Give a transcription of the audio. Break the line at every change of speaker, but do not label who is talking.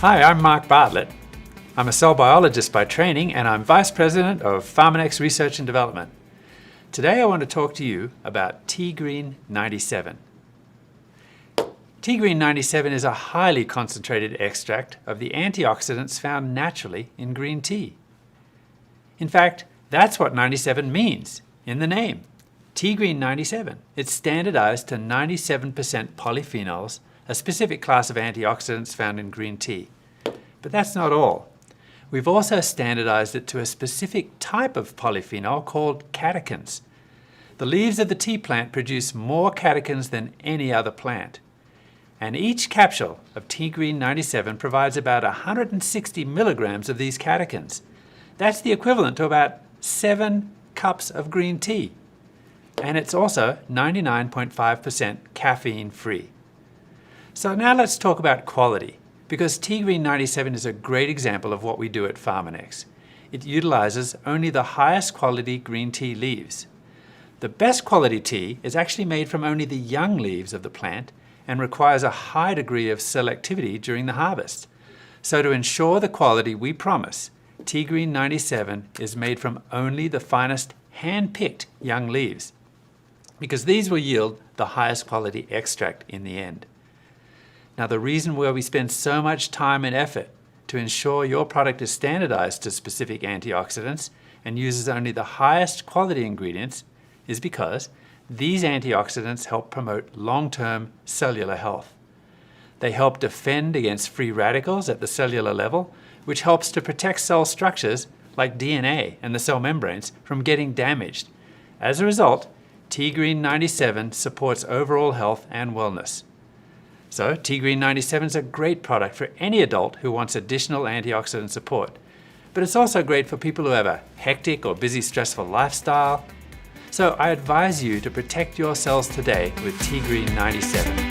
Hi, I'm Mark Bartlett. I'm a cell biologist by training and I'm Vice President of Pharmanex Research and Development. Today I want to talk to you about Tegreen 97. Tegreen 97 is a highly concentrated extract of the antioxidants found naturally in green tea. In fact, that's what 97 means in the name. Tegreen 97. It's standardized to 97% polyphenols, a specific class of antioxidants found in green tea. But that's not all. We've also standardized it to a specific type of polyphenol called catechins. The leaves of the tea plant produce more catechins than any other plant. And each capsule of Tegreen 97 provides about 160 milligrams of these catechins. That's the equivalent to about 7 cups of green tea. And it's also 99.5% caffeine-free. So now let's talk about quality, because Tegreen 97 is a great example of what we do at Pharmanex. It utilizes only the highest quality green tea leaves. The best quality tea is actually made from only the young leaves of the plant and requires a high degree of selectivity during the harvest. So to ensure the quality we promise, Tegreen 97 is made from only the finest hand-picked young leaves, because these will yield the highest quality extract in the end. Now, the reason why we spend so much time and effort to ensure your product is standardized to specific antioxidants and uses only the highest quality ingredients is because these antioxidants help promote long-term cellular health. They help defend against free radicals at the cellular level, which helps to protect cell structures like DNA and the cell membranes from getting damaged. As a result, Tegreen 97 supports overall health and wellness. So Tegreen 97 is a great product for any adult who wants additional antioxidant support. But it's also great for people who have a hectic or busy, stressful lifestyle. So I advise you to protect your cells today with Tegreen 97.